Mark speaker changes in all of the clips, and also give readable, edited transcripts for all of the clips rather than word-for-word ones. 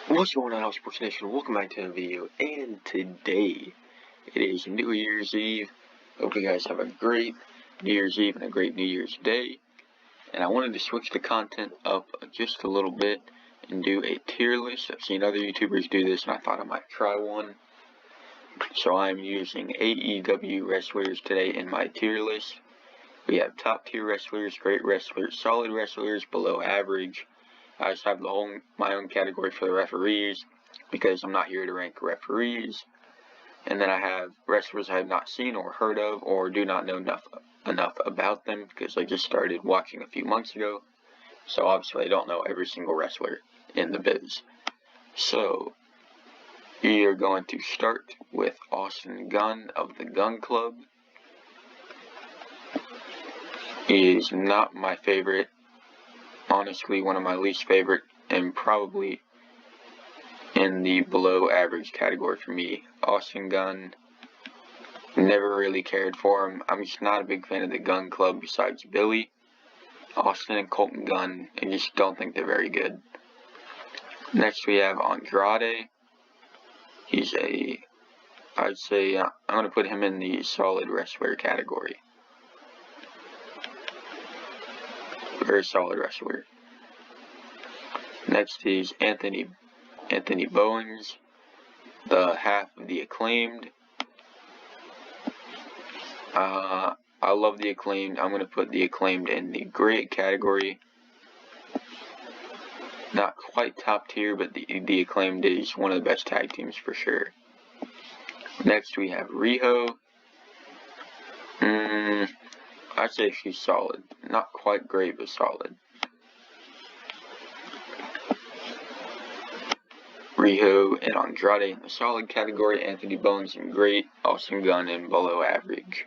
Speaker 1: What's going on, Sports Nation? Welcome back to the video, and today it is New Year's Eve. Hope you guys have a great New Year's Eve and a great New Year's Day. And I wanted to switch the content up just a little bit and do a tier list. I've seen other YouTubers do this, and I thought I might try one. So I'm using AEW wrestlers today in my tier list. We have top tier wrestlers, great wrestlers, solid wrestlers, below average. I just have my own category for the referees because I'm not here to rank referees. And then I have wrestlers I have not seen or heard of or do not know enough about them because I just started watching a few months ago. So obviously I don't know every single wrestler in the biz. So we are going to start with Austin Gunn of the Gunn Club. He is not my favorite. Honestly, one of my least favorite, and probably in the below average category for me. Austin Gunn, never really cared for him. I'm just not a big fan of the Gunn Club besides Billy. Austin and Colt and Gunn, I just don't think they're very good. Next we have Andrade. He's I'd say, I'm going to put him in the solid wrestler category. Very solid wrestler. Next is Anthony Bowens, the half of the Acclaimed. I love the Acclaimed. I'm going to put the Acclaimed in the great category. Not quite top tier, but the Acclaimed is one of the best tag teams for sure. Next we have Riho. I'd say she's solid. Not quite great, but solid. Riho and Andrade in the solid category. Anthony Bowens in great. Austin Gunn in below average.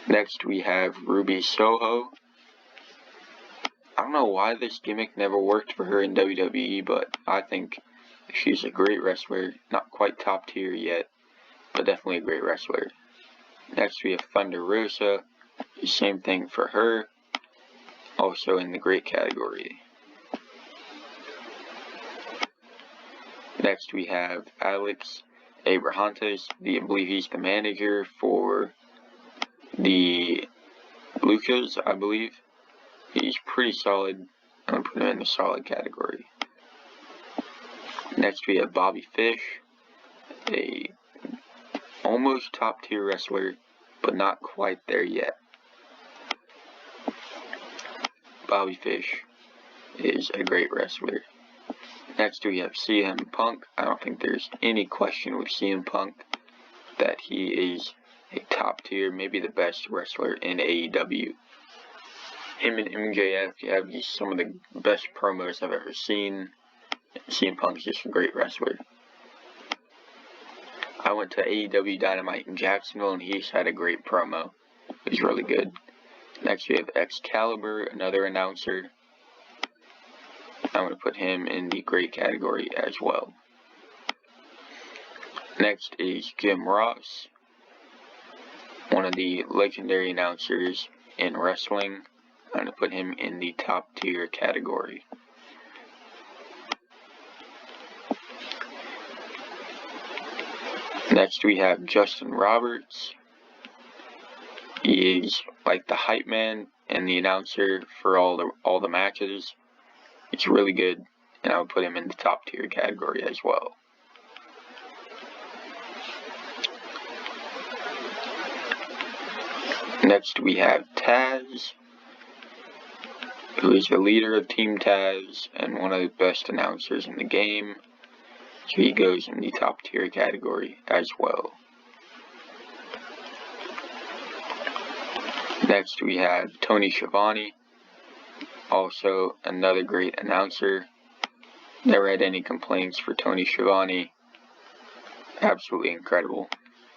Speaker 1: Next we have Ruby Soho. I don't know why this gimmick never worked for her in WWE, but I think she's a great wrestler. Not quite top tier yet, but definitely a great wrestler. Next we have Thunder Rosa. Same thing for her, also in the great category. Next we have Alex Abrahantes. I believe he's the manager for the Lucas, I believe. He's pretty solid. I'm going to put him in the solid category. Next we have Bobby Fish, a almost top tier wrestler, but not quite there yet. Bobby Fish is a great wrestler. Next we have CM Punk. I don't think there's any question with CM Punk that he is a top tier, maybe the best wrestler in AEW. Him and MJF have just some of the best promos I've ever seen. CM Punk's just a great wrestler. I went to AEW Dynamite in Jacksonville and he had a great promo. It was really good. Next we have Excalibur, another announcer. I'm going to put him in the great category as well. Next is Jim Ross, one of the legendary announcers in wrestling. I'm going to put him in the top tier category. Next we have Justin Roberts. He is like the hype man and the announcer for all the matches. It's really good, and I would put him in the top tier category as well. Next we have Taz, who is the leader of Team Taz and one of the best announcers in the game. So he goes in the top tier category as well. Next we have Tony Schiavone, also another great announcer. Never had any complaints for Tony Schiavone. Absolutely incredible.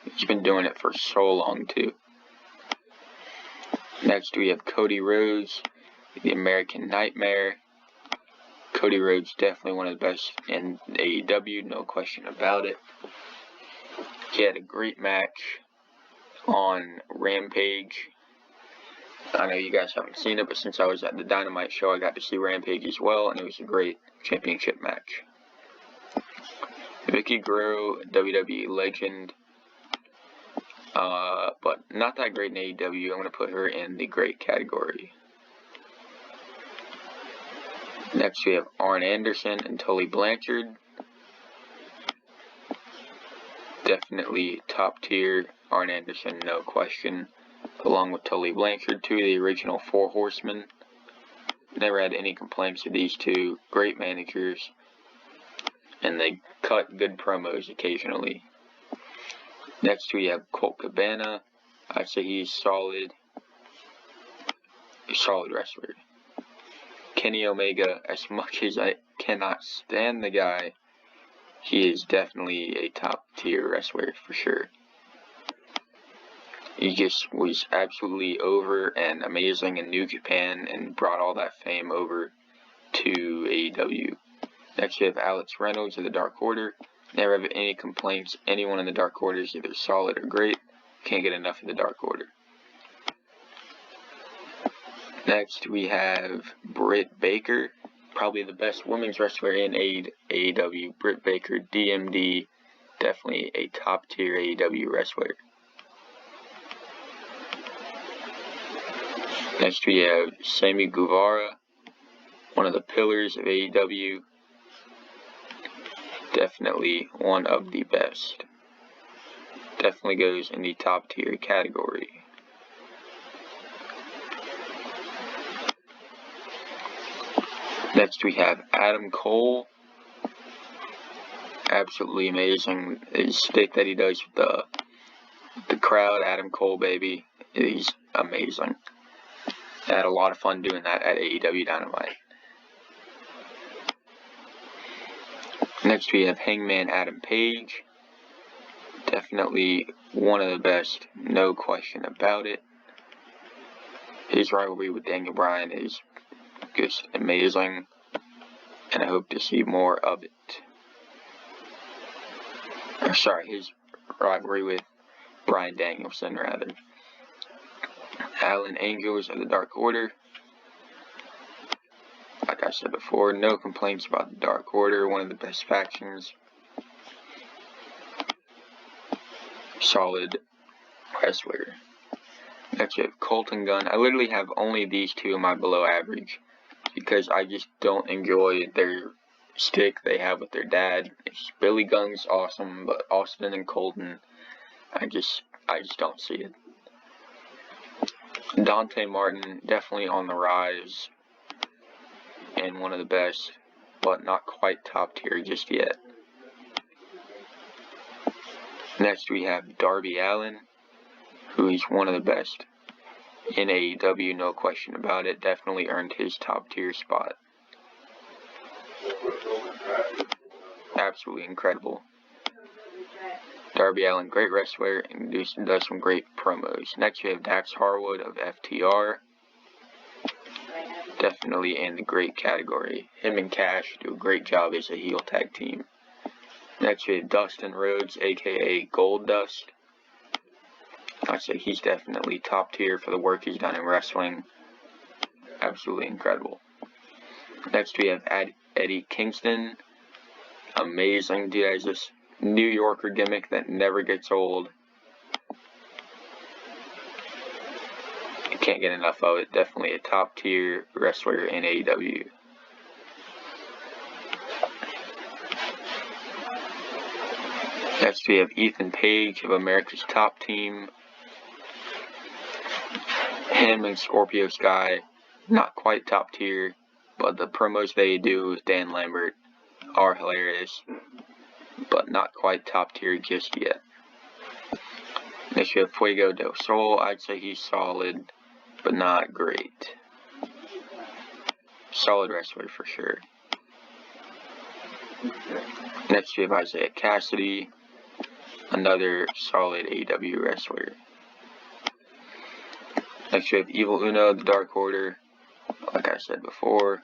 Speaker 1: He's been doing it for so long too. Next we have Cody Rose, the American Nightmare. Cody Rhodes definitely one of the best in AEW, no question about it. He had a great match on Rampage. I know you guys haven't seen it, but since I was at the Dynamite show, I got to see Rampage as well, and it was a great championship match. Vicky Guerrero, WWE legend, but not that great in AEW. I'm going to put her in the great category. Next we have Arn Anderson and Tully Blanchard. Definitely top tier. Arn Anderson, no question. Along with Tully Blanchard, two of the original Four Horsemen. Never had any complaints with these two. Great managers. And they cut good promos occasionally. Next we have Colt Cabana. I'd say he's solid. A solid wrestler. Kenny Omega, as much as I cannot stand the guy, he is definitely a top tier wrestler for sure. He just was absolutely over and amazing in New Japan and brought all that fame over to AEW. Next we have Alex Reynolds of the Dark Order. Never have any complaints. Anyone in the Dark Order is either solid or great. Can't get enough of the Dark Order. Next we have Brit Baker. Probably the best women's wrestler in AEW. Brit Baker, DMD. Definitely a top tier AEW wrestler. Next we have Sammy Guevara, one of the pillars of AEW. Definitely one of the best. Definitely goes in the top tier category. Next we have Adam Cole. Absolutely amazing. His stick that he does with the crowd, Adam Cole baby, is amazing. I had a lot of fun doing that at AEW Dynamite. Next we have Hangman Adam Page. Definitely one of the best, no question about it. His rivalry with Daniel Bryan is just amazing, and I hope to see more of it. His rivalry with Bryan Danielson, rather. Alan Angels of the Dark Order. Like I said before, no complaints about the Dark Order, one of the best factions. Solid wrestler. Next we have Colt and Gunn. I literally have only these two in my below average because I just don't enjoy their stick they have with their dad. Billy Gunn's awesome, but Austin and Colton, I just don't see it. Dante Martin, definitely on the rise and one of the best, but not quite top tier just yet. Next we have Darby Allin, who is one of the best in AEW, no question about it. Definitely earned his top tier spot. Absolutely incredible. Darby Allin, great wrestler, and does some great promos. Next we have Dax Harwood of FTR. Definitely in the great category. Him and Cash do a great job as a heel tag team. Next we have Dustin Rhodes, aka Gold Dust. I'd say he's definitely top tier for the work he's done in wrestling. Absolutely incredible. Next we have Eddie Kingston. Amazing dude, has this New Yorker gimmick that never gets old. I can't get enough of it. Definitely a top tier wrestler in AEW. Next we have Ethan Page of America's Top Team. Him and Scorpio Skye, not quite top tier, but the promos they do with Dan Lambert are hilarious, but not quite top tier just yet. Next we have Fuego del Sol. I'd say he's solid, but not great. Solid wrestler for sure. Next we have Isaiah Cassidy, another solid AEW wrestler. Next we have Evil Uno, the Dark Order. Like I said before,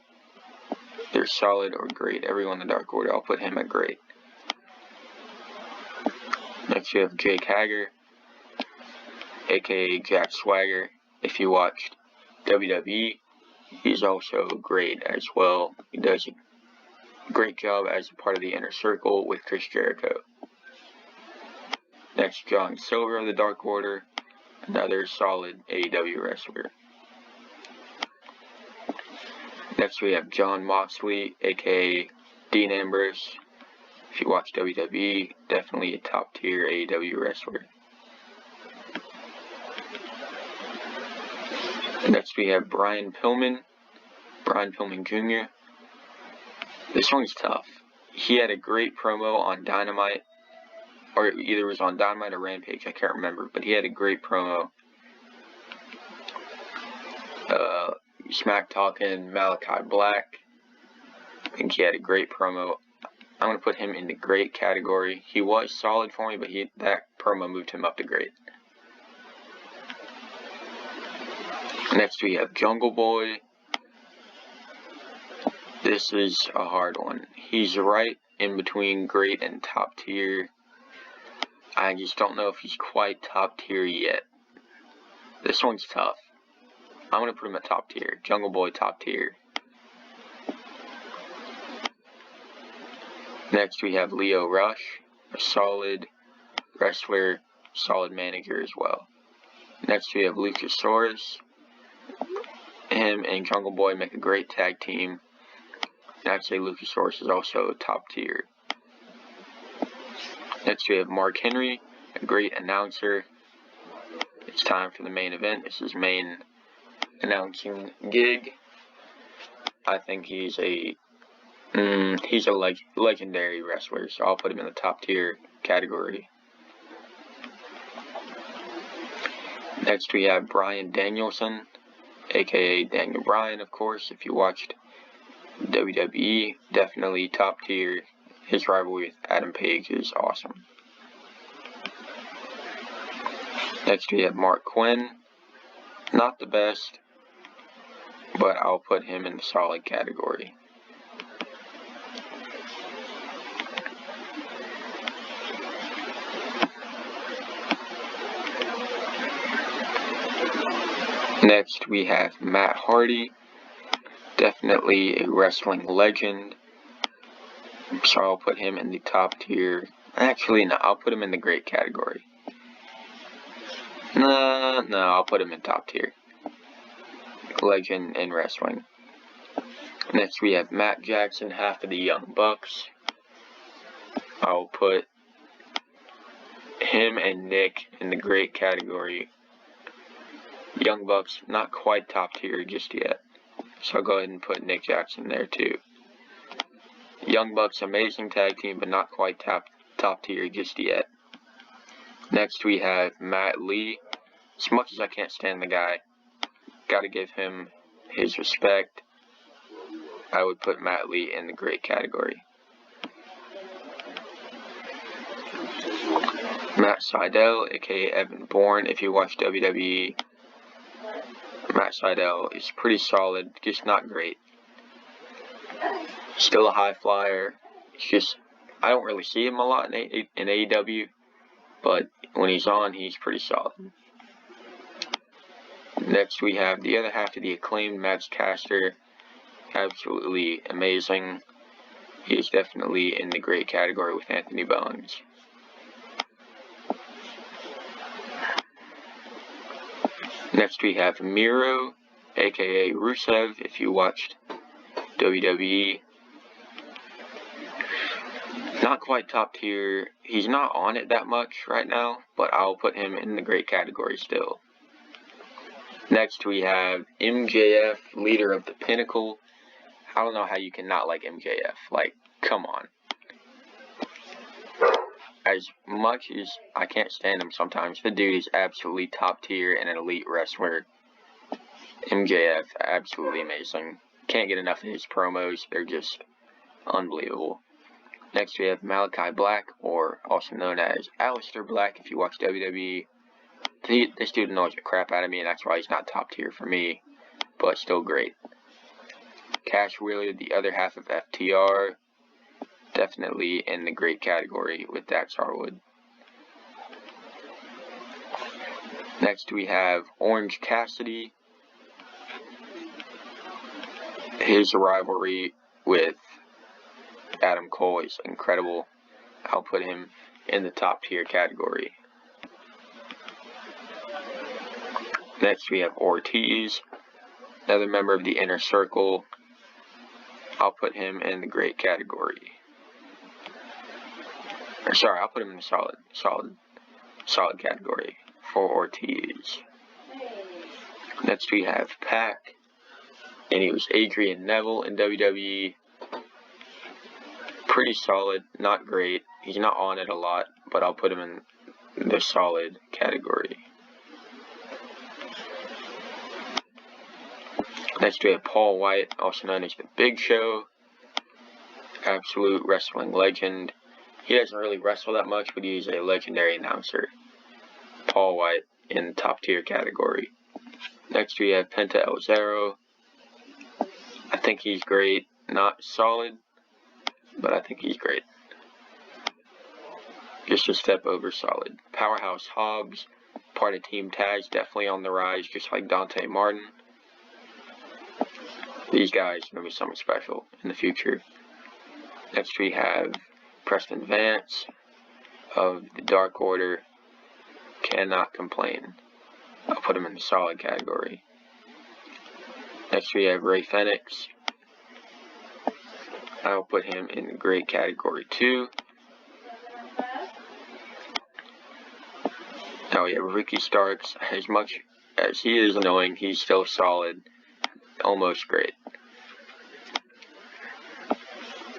Speaker 1: they're solid or great. Everyone in the Dark Order, I'll put him at great. Next we have Jake Hagger, aka Jack Swagger. If you watched WWE, he's also great as well. He does Great job as a part of the Inner Circle with Chris Jericho. Next, John Silver of the Dark Order, another solid AEW wrestler. Next we have Jon Moxley, aka Dean Ambrose. If you watch WWE, definitely a top tier AEW wrestler. Next we have Brian Pillman Jr. This one's tough. He had a great promo on Dynamite, or either it was on Dynamite or Rampage, I can't remember, but he had a great promo. Smack talking Malachi Black. I think he had a great promo. I'm going to put him in the great category. He was solid for me, but that promo moved him up to great. Next we have Jungle Boy. This is a hard one. He's right in between great and top tier. I just don't know if he's quite top tier yet. This one's tough. I'm going to put him at top tier. Jungle Boy, top tier. Next we have Lio Rush, a solid wrestler, solid manager as well. Next we have Luchasaurus. Him and Jungle Boy make a great tag team. And I'd say Luchasaurus is also top tier. Next we have Mark Henry, a great announcer. It's time for the main event. This is main announcing gig. I think he's a legendary wrestler, so I'll put him in the top tier category. Next we have Bryan Danielson, aka Daniel Bryan, of course. If you watched WWE, definitely top tier. His rivalry with Adam Page is awesome. Next we have Mark Quinn. Not the best, but I'll put him in the solid category. Next we have Matt Hardy. Definitely a wrestling legend. So I'll put him in the top tier. Actually, no, I'll put him in the great category. No, I'll put him in top tier. Legend in wrestling. Next we have Matt Jackson, half of the Young Bucks. I'll put him and Nick in the great category. Young Bucks, not quite top tier just yet. So I'll go ahead and put Nick Jackson there too. Young Bucks, amazing tag team, but not quite top tier just yet. Next we have Matt Lee. As much as I can't stand the guy, gotta give him his respect. I would put Matt Lee in the great category. Matt Seidel, aka Evan Bourne. If you watch WWE, Matt Seidel is pretty solid, just not great. Still a high flyer. It's just, I don't really see him a lot in AEW, but when he's on, he's pretty solid. Next we have the other half of the Acclaimed, Max Caster. Absolutely amazing. He's definitely in the great category with Anthony Bowens. Next we have Miro, aka Rusev, if you watched WWE. Not quite top tier. He's not on it that much right now, but I'll put him in the great category still. Next we have MJF, leader of the Pinnacle. I don't know how you can not like MJF. Like, come on. As much as I can't stand him sometimes, the dude is absolutely top tier and an elite wrestler. MJF, absolutely amazing. Can't get enough of his promos. They're just unbelievable. Next we have Malachi Black, or also known as Aleister Black if you watch WWE. This dude annoys the crap out of me, and that's why he's not top tier for me, but still great. Cash Wheeler, the other half of FTR, definitely in the great category with Dax Harwood. Next we have Orange Cassidy. His rivalry with Adam Cole is incredible. I'll put him in the top tier category. Next we have Ortiz, another member of the Inner Circle. I'll put him in the great category. I'll put him in the solid category for Ortiz. Next we have Pac, and he was Adrian Neville in WWE. Pretty solid, not great. He's not on it a lot, but I'll put him in the solid category. Next we have Paul White, also known as the Big Show. Absolute wrestling legend. He doesn't really wrestle that much, but he's a legendary announcer. Paul White in the top tier category. Next we have Penta Elzaro. I think he's great. Not solid, but I think he's great. Just a step over solid. Powerhouse Hobbs, part of Team Taz, definitely on the rise, just like Dante Martin. These guys are going to be something special in the future. Next we have Preston Vance of the Dark Order. Cannot complain. I'll put him in the solid category. Next we have Ray Fenix. I'll put him in the great category too. Now we have Ricky Starks. As much as he is annoying, he's still solid. Almost great.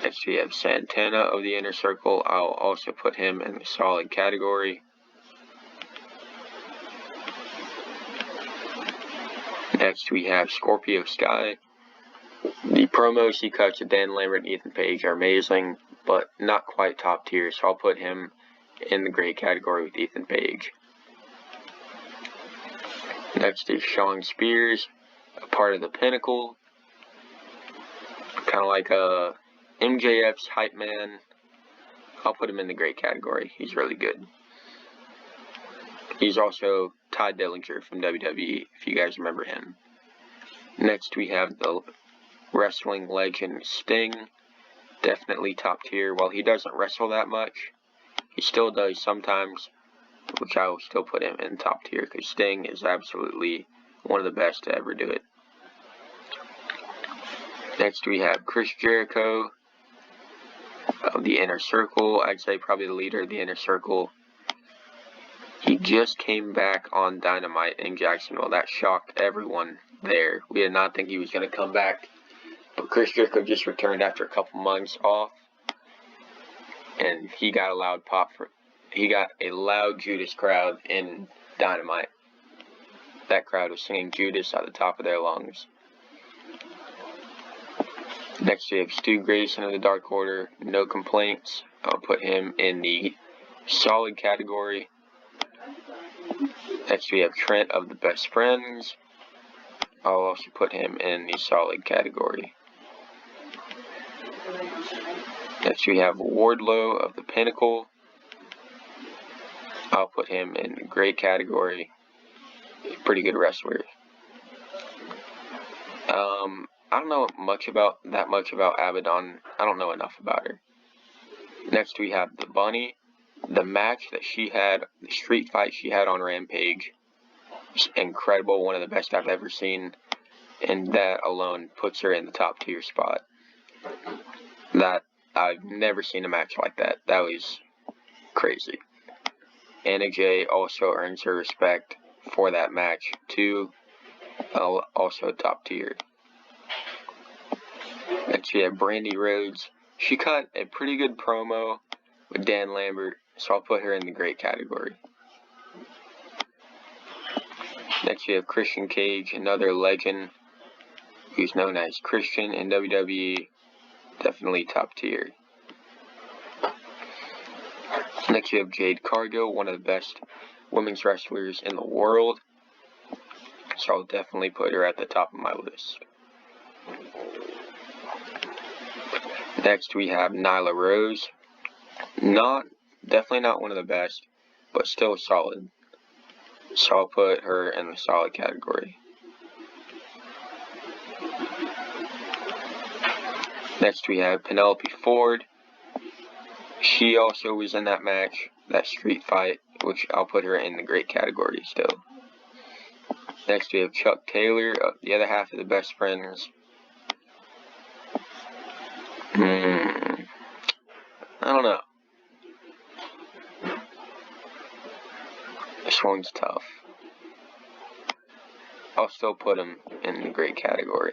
Speaker 1: Next we have Santana of the Inner Circle. I'll also put him in the solid category. Next we have Scorpio Skye. The promos he cuts with Dan Lambert and Ethan Page are amazing, but not quite top tier, so I'll put him in the great category with Ethan Page. Next is Shawn Spears, a part of the Pinnacle. Kind of like MJF's hype man. I'll put him in the great category. He's really good. He's also Ty Dillinger from WWE, if you guys remember him. Next we have the wrestling legend Sting. Definitely top tier. While he doesn't wrestle that much, he still does sometimes, which I will still put him in top tier because Sting is absolutely one of the best to ever do it. Next we have Chris Jericho of the Inner Circle. I'd say probably the leader of the Inner Circle. He just came back on Dynamite in Jacksonville. That shocked everyone there. We did not think he was going to come back. But Chris Jericho just returned after a couple months off. And he got a loud pop. He got a loud Judas crowd in Dynamite. That crowd was singing Judas at the top of their lungs. Next we have Stu Grayson of the Dark Order. No complaints. I'll put him in the solid category. Next we have Trent of the Best Friends. I'll also put him in the solid category. Next we have Wardlow of the Pinnacle. I'll put him in the great category. Pretty good wrestler. I don't know that much about Abaddon. I don't know enough about her. Next we have the Bunny. The match that she had, the street fight she had on Rampage, is incredible. One of the best I've ever seen. And that alone puts her in the top tier spot. That I've never seen a match like that. That was crazy. Anna Jay also earns her respect for that match too. Also top tier. Next we have Brandy Rhodes. She cut a pretty good promo with Dan Lambert, so I'll put her in the great category. Next we have Christian Cage, another legend who's known as Christian in WWE. Definitely top tier. Next we have Jade Cargo, one of the best women's wrestlers in the world. So I'll definitely put her at the top of my list. Next we have Nyla Rose. Definitely not one of the best, but still solid. So I'll put her in the solid category. Next we have Penelope Ford. She also was in that match, that street fight, which I'll put her in the great category still. Next we have Chuck Taylor, the other half of the Best Friends. I don't know. This one's tough. I'll still put him in the great category.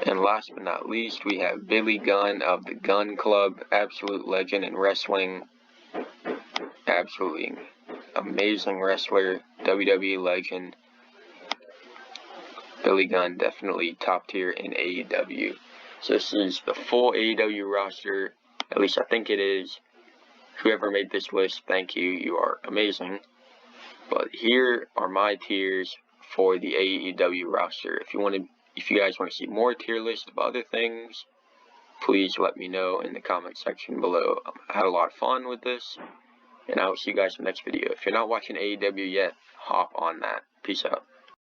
Speaker 1: And last but not least, we have Billy Gunn of the Gunn Club, absolute legend in wrestling. Absolutely amazing wrestler, WWE legend. Billy Gunn, definitely top tier in AEW. So this is the full AEW roster, at least I think it is. Whoever made this list, thank you, you are amazing. But here are my tiers for the AEW roster. If you guys want to see more tier lists of other things, please let me know in the comment section below. I had a lot of fun with this, and I will see you guys in the next video. If you're not watching AEW yet, hop on that. Peace out.